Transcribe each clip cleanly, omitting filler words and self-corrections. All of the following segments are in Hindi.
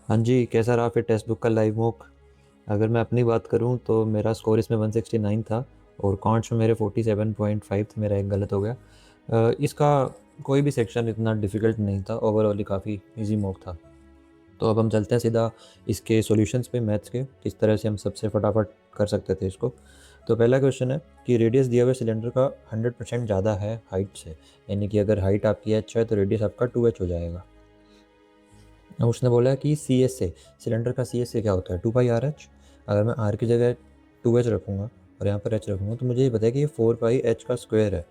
हाँ जी, कैसा रहा फिर टेक्स्ट बुक का लाइव मॉक? अगर मैं अपनी बात करूँ तो मेरा स्कोर इसमें 169 था और कॉन्ट्स में मेरे 47.5 थे, मेरा एक गलत हो गया। इसका कोई भी सेक्शन इतना डिफ़िकल्ट नहीं था, ओवरऑल ही काफ़ी इजी मॉक था। तो अब हम चलते हैं सीधा इसके सॉल्यूशंस पे मैथ्स के, किस तरह से हम सबसे फटाफट कर सकते थे इसको। तो पहला क्वेश्चन है कि रेडियस दिया हुआ सिलेंडर का 100% ज़्यादा है हाइट से, यानी कि अगर हाइट आपकी h है तो रेडियस आपका 2h हो जाएगा। अब उसने बोला है कि सी एस से सिलेंडर का सी एस से क्या होता है 2 पाई आर एच। अगर मैं आर की जगह 2h रखूँगा और यहाँ पर एच रखूँगा तो मुझे ये पता है कि ये 4 पाई एच का स्क्वायर है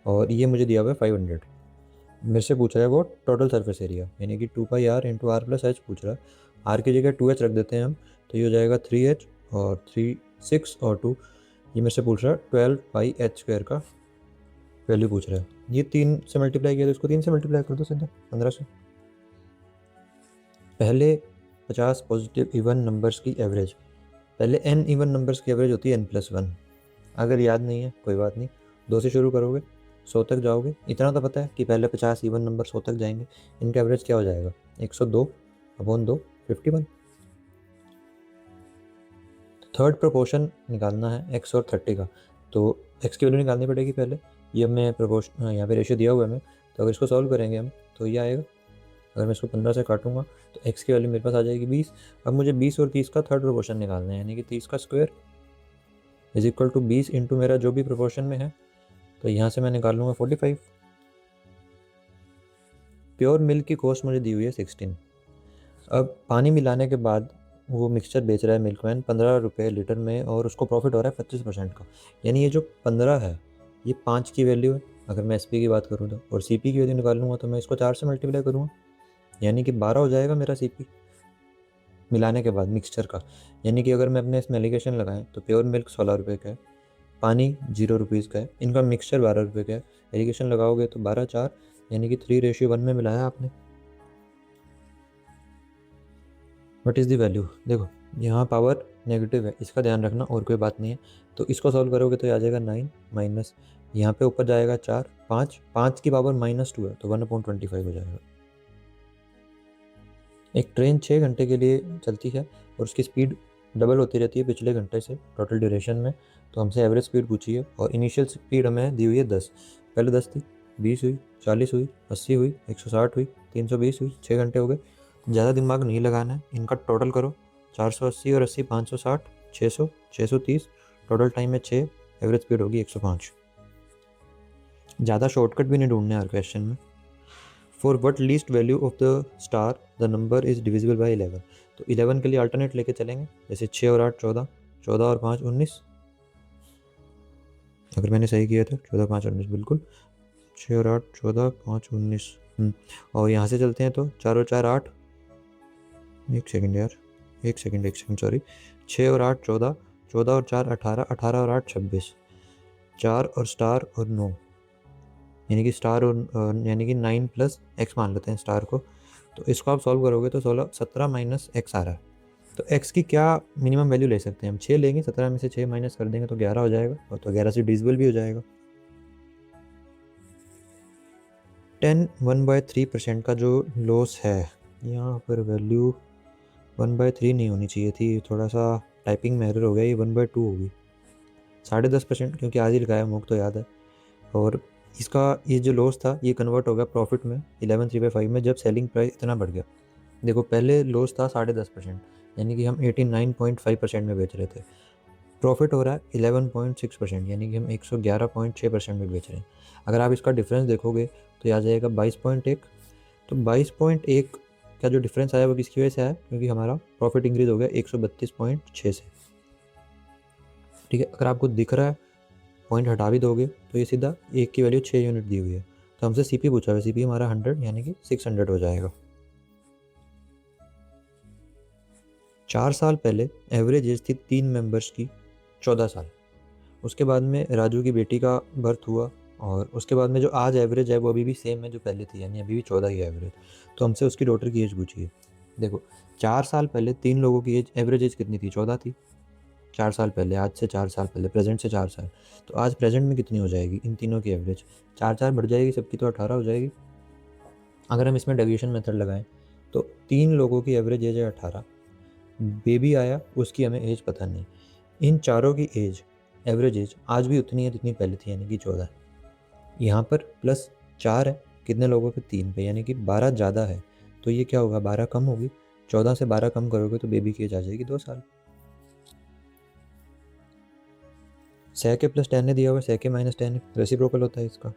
और ये मुझे दिया हुआ है 500। मेरे से पूछ रहा है वो टोटल सरफेस एरिया, यानी कि 2 pi r into r plus h पूछ रहा है। आर की जगह 2h रख देते हैं हम, तो ये हो जाएगा 3h और 3 6 और 2। ये मेरे से पूछ रहा है 12 पाई एच स्क्वायर का वैल्यू पूछ रहा है। ये 3 से मल्टीप्लाई किया तो इसको 3 से मल्टीप्लाई कर दो सीधा 15 से। पहले 50 पॉजिटिव इवन नंबर्स की एवरेज, पहले n इवन नंबर्स की एवरेज होती है n+1। अगर याद नहीं है कोई बात नहीं, 2 से शुरू करोगे 100 तक जाओगे। इतना तो पता है कि पहले 50 इवन नंबर 100 तक जाएंगे, इनका एवरेज क्या हो जाएगा 102/2 51। थर्ड प्रोपोर्शन निकालना है x और 30 का, तो x की वैल्यू निकालनी पड़ेगी पहले। ये हमें प्रोपोर्शन यहाँ पे रेशियो दिया हुआ है हमें, तो अगर इसको सॉल्व करेंगे हम तो ये आएगा। अगर मैं इसको 15 से काटूंगा तो x की वैल्यू मेरे पास आ जाएगी 20। अब मुझे 20 और 30 का थर्ड प्रोपोर्शन निकालना है, यानी कि 30 का square is equal to 20 into मेरा जो भी प्रोपोर्शन में है, तो यहाँ से मैं निकाल लूँगा 45। प्योर मिल्क की कॉस्ट मुझे दी हुई है 16। अब पानी मिलाने के बाद वो मिक्सचर बेच रहा है मिल्कमैन 15 रुपये लीटर में और उसको प्रॉफिट हो रहा है 25% का। यानी ये जो 15 है ये 5 की वैल्यू है अगर मैं एस की बात करूँ तो, और सी की वैल्यू निकालूंगा तो मैं इसको 4 से मल्टीप्लाई करूँगा, यानी कि 12 हो जाएगा मेरा सी मिलाने के बाद मिक्सचर का। यानी कि अगर मैं अपने इसमें एलिगेशन लगाएं तो प्योर मिल्क 16 रुपये का है, पानी 0 रुपीज़ का है, इनका मिक्सचर 12 रुपये का है। एलिगेशन लगाओगे तो 12/4, यानी कि 3:1 में मिलाया आपने। वट इज़ द वैल्यू, देखो यहाँ पावर नेगेटिव है, इसका ध्यान रखना और कोई बात नहीं है। तो इसको सॉल्व करोगे तो आ जाएगा 9 माइनस यहाँ पे ऊपर जाएगा 4 5 5 की पावर -2 है तो 1/25 हो जाएगा। एक ट्रेन 6 घंटे के लिए चलती है और उसकी स्पीड डबल होती रहती है पिछले घंटे से टोटल ड्यूरेशन में। तो हमसे एवरेज स्पीड पूछी है और इनिशियल स्पीड हमें दी हुई है 10। पहले 10 थी, 20 हुई, 40 हुई, 80 हुई, 160 हुई, 320 हुई, 6 घंटे हो गए। ज़्यादा दिमाग नहीं लगाना है, इनका टोटल करो। 480 और 80 560, 600, 630, टोटल टाइम है 6, एवरेज स्पीड होगी 105। ज़्यादा शॉर्टकट भी नहीं ढूंढने हर क्वेश्चन में। For what least value of the star the number is divisible by 11। तो 11 के लिए अल्टरनेट लेके चलेंगे, जैसे 6 और 8 14, 14 और 5 19। अगर मैंने सही किया तो 14 5 19 बिल्कुल, 6 और 8 14 5 19। और यहाँ से चलते हैं तो 4 और 4 8, एक सेकंड यार, एक सेकंड सॉरी। 6 और 8 14, 14 और 4 18, 18 और 8 26, 4 और स्टार और 9, यानी कि स्टार और यानी कि 9 प्लस एक्स मान लेते हैं स्टार को। तो इसको आप सॉल्व करोगे तो 17 माइनस एक्स आ रहा है। तो एक्स की क्या मिनिमम वैल्यू ले सकते हैं हम, 6 लेंगे, 17 में से 6 माइनस कर देंगे तो 11 हो जाएगा, और तो 11 से डिविजिबल भी हो जाएगा। 1/3% का जो लॉस है, यहाँ पर वैल्यू 1/3 नहीं होनी चाहिए थी, थोड़ा सा टाइपिंग में एरर हो गया, ये 1/2 होगी। 10.5% क्योंकि आज ही लगाया मुझे तो याद है। और इसका ये जो लॉस था ये कन्वर्ट हो गया प्रॉफिट में 11/3/5 में, जब सेलिंग प्राइस इतना बढ़ गया। देखो पहले लॉस था 10.5%, यानी कि हम 89.5% में बेच रहे थे। प्रॉफिट हो रहा है 11.6%, यानी कि हम 111.6% में बेच रहे हैं। अगर आप इसका डिफरेंस देखोगे तो ये आ जाएगा 22.1। तो 22.1 का जो डिफरेंस आया वो किसकी वजह से आया, क्योंकि हमारा प्रॉफिट इंक्रीज हो गया 132.6 से। ठीक है, अगर आपको दिख रहा है पॉइंट हटा भी दोगे तो ये सीधा एक की वैल्यू 6 यूनिट दी हुई है। तो हमसे सीपी पूछा है, सीपी हमारा 100 यानी कि 600 हो जाएगा। 4 साल पहले एवरेज एज थी 3 मेंबर्स की 14 साल। उसके बाद में राजू की बेटी का बर्थ हुआ और उसके बाद में जो आज एवरेज है वो अभी भी सेम है जो पहले थी, यानी अभी भी 14 ही एवरेज। तो हमसे उसकी डॉटर की एज पूछी है। देखो 4 साल पहले 3 लोगों की एज एवरेज एज कितनी थी, 14 थी। 4 साल पहले, आज से 4 साल पहले, प्रेजेंट से 4 साल, तो आज प्रेजेंट में कितनी हो जाएगी इन तीनों की एवरेज, 4 4 बढ़ जाएगी सबकी तो 18 हो जाएगी। अगर हम इसमें डेविएशन मेथड लगाएं तो 3 लोगों की एवरेज एज है 18। बेबी आया, उसकी हमें एज पता नहीं। इन चारों की एज, एवरेज एज आज भी उतनी है जितनी पहले थी, यानी कि 14। यहाँ पर प्लस 4 है, कितने लोगों पे? 3 पे, यानी कि 12 ज़्यादा है। तो ये क्या होगा, 12 कम होगी। 14 से 12 कम करोगे तो बेबी की एज आ जाएगी 2 साल। sec प्लस टेन ने दिया हुआ, sec माइनस टेन रेसिप्रोकल होता है इसका।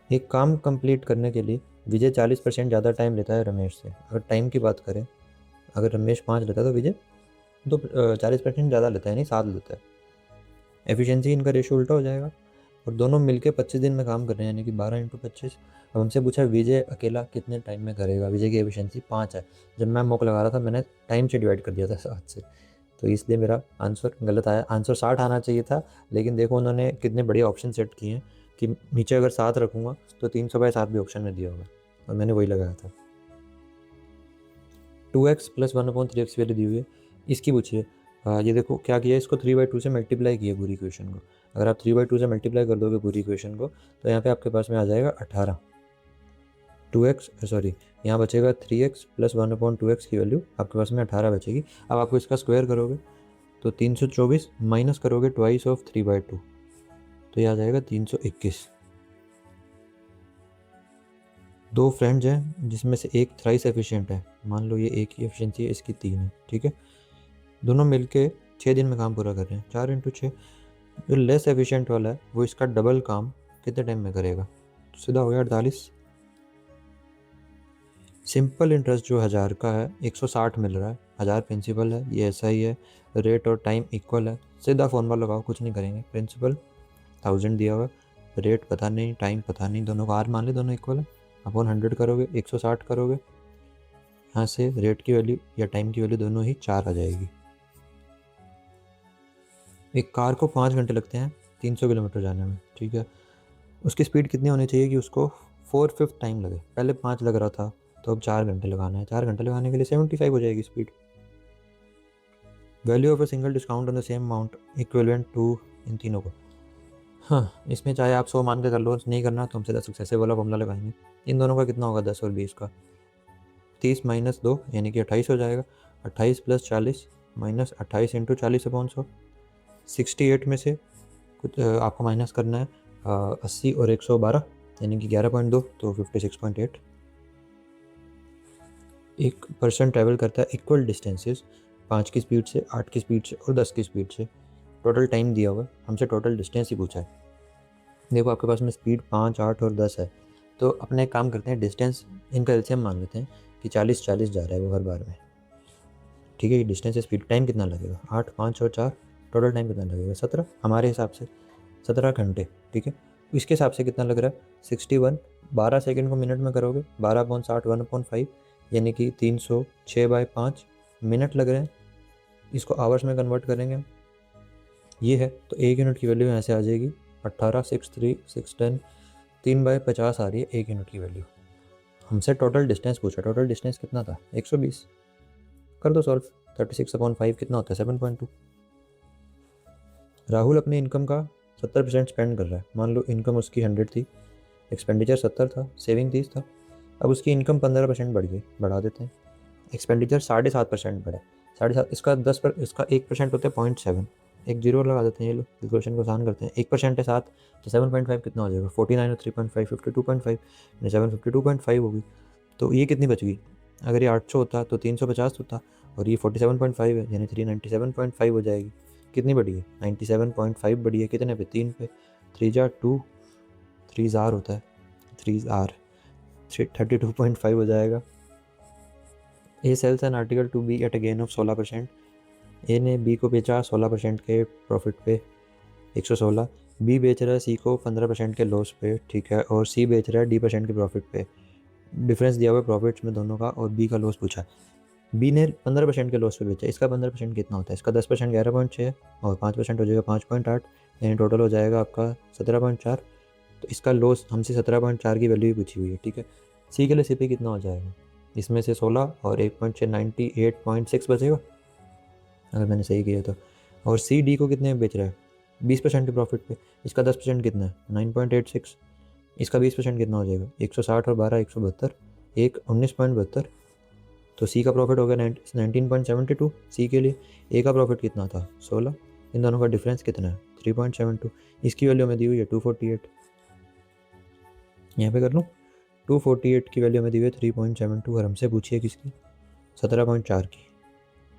एक काम कंप्लीट करने के लिए विजय 40% ज़्यादा टाइम लेता है रमेश से। अगर टाइम की बात करें, अगर रमेश 5 लेता है तो विजय तो 40% ज़्यादा लेता है, नहीं 7 लेता है। एफिशिएंसी इनका रेशियो उल्टा हो जाएगा। और दोनों मिलके 25 दिन में काम कर रहे हैं, यानी कि 12 × 25। अब हमसे पूछा विजय अकेला कितने टाइम में करेगा। विजय की एफिशिएंसी 5 है। जब मैं मॉक लगा रहा था मैंने टाइम से डिवाइड कर दिया था 7 से, तो इसलिए मेरा आंसर गलत आया। आंसर 60 आना चाहिए था, लेकिन देखो उन्होंने कितने बढ़िया ऑप्शन सेट किए हैं कि नीचे अगर 7 रखूँगा तो 300/7 भी ऑप्शन में दिया होगा, और मैंने वही लगाया था। 2x + 1/3x वैल्यू दी हुई है, इसकी पूछिए। ये देखो क्या किया, इसको 3/2 से मल्टीप्लाई किया पूरी इक्वेशन को। अगर आप 3/2 से मल्टीप्लाई कर दोगे पूरी इक्वेशन को, तो यहाँ पे आपके पास में आ जाएगा 18। 2x सॉरी, यहाँ बचेगा 3x + 1/2x की वैल्यू आपके पास में 18 बचेगी। अब आपको इसका स्क्वायर करोगे तो 324 माइनस करोगे ट्वाइस ऑफ 3/2, तो ये आ जाएगा 321। दो फ्रेंड्स हैं जिसमें से एक थ्राइस एफिशिएंट है, मान लो ये एक ही एफिशिएंसी है, इसकी 3 है, ठीक है। दोनों मिलके 6 दिन में काम पूरा कर रहे हैं। 4 × 6, जो लेस एफिशिएंट वाला है वो इसका डबल काम कितने टाइम में करेगा, तो सीधा हो गया 48। सिंपल इंटरेस्ट जो 1000 का है 160 मिल रहा है, 1000 प्रिंसिपल है, ये ऐसा ही है, रेट और टाइम इक्वल है। सीधा फॉर्मूला लगाओ, कुछ नहीं करेंगे। प्रिंसिपल 1000 दिया हुआ, रेट पता नहीं, टाइम पता नहीं, दोनों का आर मान ले, दोनों इक्वल है। अपॉन 100 करोगे, 160 करोगे, यहाँ से रेट की वैल्यू या टाइम की वैल्यू दोनों ही 4 आ जाएगी। एक कार को 5 घंटे लगते हैं 300 किलोमीटर जाने में, ठीक है। उसकी स्पीड कितनी होनी चाहिए कि उसको 4/5 टाइम लगे। पहले 5 लग रहा था, तो अब 4 घंटे लगाना है। 4 घंटे लगाने के लिए 75 हो जाएगी speed. Value of a single discount on the same amount equivalent to, इन तीनों को। हाँ, इसमें चाहे आप 100 मान के कर लो, नहीं करना तो हम सीधा सक्सेसिव वाला फॉर्मूला लगाएंगे। इन दोनों का कितना होगा, 10 और 20 का। 30 - 2 यानी कि 28 हो जाएगा। 28 + 40 माइनस 28 × 40/100। 68 में से कुछ आपको माइनस करना है 80 और 112, यानी कि 11.2, तो 56.8। एक पर्सन ट्रैवल करता है इक्वल डिस्टेंसेस 5 की स्पीड से, 8 की स्पीड से और 10 की स्पीड से। टोटल टाइम दिया हुआ है, हमसे टोटल डिस्टेंस ही पूछा है। देखो आपके पास में स्पीड 5, 8 और 10 है, तो अपने एक काम करते हैं, डिस्टेंस इनका एलसीएम मान लेते हैं कि 40 जा रहा है वो हर बार में, ठीक है। ये डिस्टेंस है, स्पीड, टाइम कितना लगेगा, 8, 5 और 4, टोटल टाइम कितना लगेगा, 17 हमारे हिसाब से, 17 घंटे, ठीक है। इसके हिसाब से कितना लग रहा है, 61। 12 सेकंड को मिनट में करोगे, 12/60 1/5, यानी कि 306/5 मिनट लग रहे हैं। इसको आवर्स में कन्वर्ट करेंगे, ये है, तो 1 यूनिट की वैल्यू यहाँ से आ जाएगी 18, 6, 3, 610, 3/50 आ रही है 1 यूनिट की वैल्यू। हमसे टोटल डिस्टेंस पूछा, टोटल डिस्टेंस कितना था, 120। कर दो सॉल्व, 36/5 कितना होता है, 7.2। राहुल अपने इनकम का 70% स्पेंड कर रहा है। मान लो इनकम उसकी 100 थी, एक्सपेंडिचर 70 था, सेविंग 30 था। अब उसकी इनकम 15% बढ़ गई, बढ़ा देते हैं। एक्सपेंडिचर 7.5% बढ़ा, 7.5, इसका इसका 1% होता है 0.7, एक जीरो लगा देते हैं। ये लोग इक्वेशन को आसान करते हैं, 1% है 7, तो 7.5 कितना हो जाएगा, 49 और 3.5 52.5, 7 52.5 होगी। तो ये कितनी बच गई, अगर ये 800 होता तो 350 होता, और ये 47.5 है, यानी 397.5 हो जाएगी। कितनी बढ़ी है, 97.5 बढ़ी है, कितने पे, 3 पे। 3 × 2, 3 R होता है, 3 R 32.5 हो जाएगा। A sells an article to B at a gain of 16%। A ने बी को बेचा 16% के प्रॉफिट पे, 116। बी बेच रहा है सी को 15% के लॉस पे, ठीक है, और सी बेच रहा है D% के प्रॉफिट पे। डिफरेंस दिया हुआ है प्रॉफिट्स में दोनों का, और बी का लॉस पूछा है। बी ने 15% के लॉस पे बेचा, इसका 15% कितना होता है, इसका 10% 11.6 और 5% हो जाएगा 5.8, यानी टोटल हो जाएगा आपका 17.4। तो इसका लॉस हमसे 17.4 की वैल्यू ही पूछी हुई है, ठीक है। सी के लिए सी पी कितना हो जाएगा, इसमें से 16 और 1.6 98.6 बचेगा, अगर मैंने सही किया तो। और सी डी को कितने में बेच रहा है, 20% के प्रॉफिट पे, इसका 10% कितना है 9.86, इसका 20% कितना हो जाएगा 160 और 12 172, एक 19.72, तो सी का प्रॉफिट हो गया 19.72 सी के लिए। ए का प्रॉफिट कितना था 16, इन दोनों का डिफरेंस कितना है 3.72। इसकी वैल्यू में दी हुई है 248, यहाँ पे कर लूँ 248 की वैल्यू में दी हुई है 3.72 और हमसे पूछिए किसकी 17.4 की।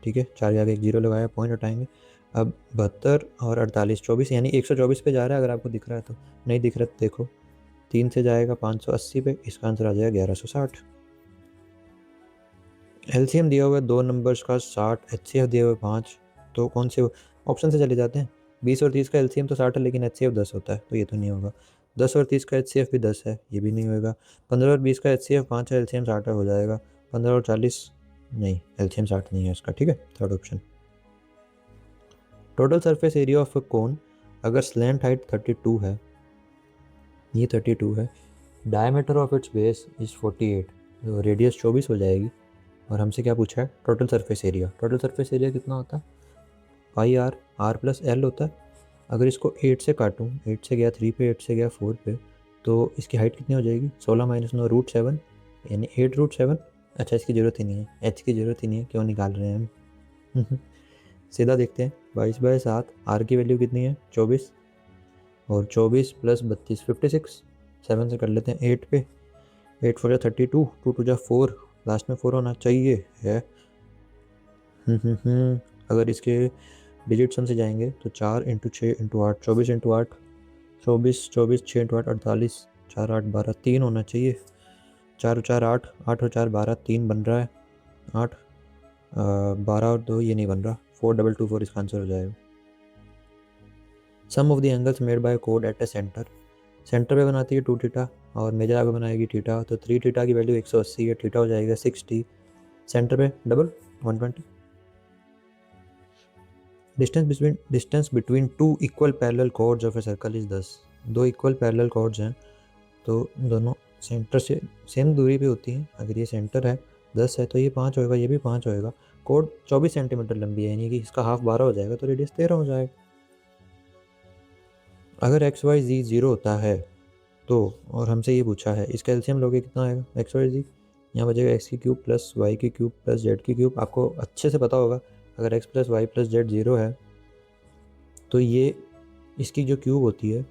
ठीक है, 4 के आगे एक जीरो लगाया, पॉइंट हटाएंगे। अब 72 और 48 24, यानी 124 पे जा रहा है। अगर आपको दिख रहा है तो, नहीं दिख रहा तो देखो 3 से जाएगा 580 पे, इसका आंसर आ जाएगा 1160। एलसीएम दिया हुआ है दो नंबर्स का 60, एचसीएफ दिया हुआ है 5, तो कौन से ऑप्शन से चले जाते हैं। 20 और 30 का एलसीएम तो 60 है, लेकिन एचसीएफ 10 होता है, तो ये तो नहीं होगा। 10 और 30 का एचसीएफ भी 10 है, ये भी नहीं होगा। 15 और 20 का एचसीएफ 5 है, एलसीएम 60 हो जाएगा। 15 और 40 नहीं, एलसीएम 60 नहीं है इसका। ठीक है, third option. Total surface area of a cone, अगर स्लैंट हाइट 32 है, ये 32 है, diameter of its base is 48, तो रेडियस 24 हो जाएगी। और हमसे क्या पूछा है, total surface area. Total surface area कितना होता है, पाई आर, आर प्लस एल होता है। अगर इसको 8 से काटूँ, 8 से गया 3 पे, 8 से गया 4 पे, तो इसकी हाइट कितनी हो जाएगी 16 माइनस 9 √7, यानी 8 √7। अच्छा, इसकी ज़रूरत ही नहीं है, एच की ज़रूरत ही नहीं है, क्यों निकाल रहे हैं हम। सीधा देखते हैं, 22/7, आर की वैल्यू कितनी है 24, और 24 प्लस 32 56, 7 से कर लेते हैं 8 पे, 8 4 32, 2 2 4, लास्ट में 4 होना चाहिए है। अगर इसके डिजिट सम से जाएंगे तो 4 × 6 × 8, 24 × 8, 24 24 6 × 8 48, 4 8 12, 3 होना चाहिए। 4 4 8, 8 और 4 12, 3 बन रहा है। 8 12 और 2 ये नहीं बन रहा, 4224 इसका आंसर हो जाएगा। Sum of the angles made by कोड एट ए सेंटर, सेंटर पे बनाती है 2 थीटा और मेजर आगे बनाएगी थीटा, तो 3 थीटा की वैल्यू 180 है, थीटा हो जाएगा 60, सेंटर पे double 120। Distance between two equal parallel chords of a circle is 10। दो इक्वल पैरेलल कॉर्ड्स हैं, तो दोनों सेंटर से सेम दूरी पे होती हैं। अगर ये सेंटर है 10 है, तो ये 5 होएगा, ये भी 5 होएगा। कॉर्ड 24 सेंटीमीटर लंबी है, यानी कि इसका हाफ 12 हो जाएगा, तो रेडियस 13 हो जाएगा। अगर एक्स वाई जी 0 होता है तो, और हमसे ये पूछा है, इसका एलसीएम लोगे कितना आएगा एक्स वाई जी, यहाँ बचेगा एक्स की क्यूब प्लस वाई की क्यूब प्लस जेड की क्यूब। आपको अच्छे से पता होगा, अगर x plus y plus z 0 है, तो ये इसकी जो क्यूब होती है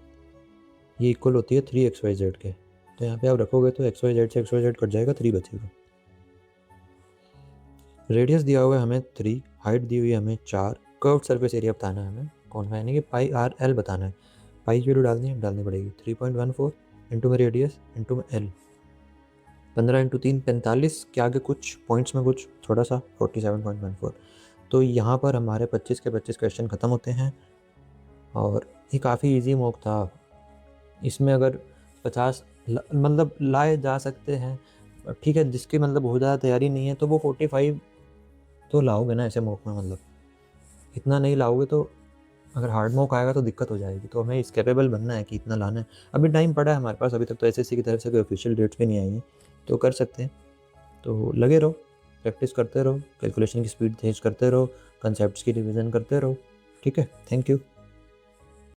ये इक्वल होती है 3xyz के। तो यहाँ पे आप रखोगे तो xyz से xyz कट जाएगा, 3 बचेगा। रेडियस दिया हुआ है हमें 3, हाइट दी हुई है हमें 4, कर्व्ड सरफेस एरिया बताना है हमें कौन सा, यानी कि पाई आर एल बताना है। पाई की वैल्यू डालनी पड़ेगी 3.14 इंटू में रेडियस इंटू में एल, 15 × 3 45 के आगे कुछ पॉइंट्स में कुछ थोड़ा सा 47.14। तो यहाँ पर हमारे 25 के 25 क्वेश्चन ख़त्म होते हैं, और ये काफ़ी इजी मॉक था। इसमें अगर 50 मतलब लाए जा सकते हैं, ठीक है। जिसकी मतलब बहुत ज़्यादा तैयारी नहीं है तो वो 45 तो लाओगे ना ऐसे मॉक में, मतलब इतना नहीं लाओगे तो अगर हार्ड मॉक आएगा तो दिक्कत हो जाएगी। तो हमें इस कैपेबल बनना है कि इतना लाना है। अभी टाइम पड़ा है हमारे पास, अभी तक तो एसएससी की तरफ से कोई ऑफिशियल डेट्स भी नहीं आई हैं, तो कर सकते हैं। तो लगे रहो, प्रैक्टिस करते रहो, कैलकुलेशन की स्पीड तेज करते रहो, कंसेप्ट की रिविज़न करते रहो। ठीक है, थैंक यू।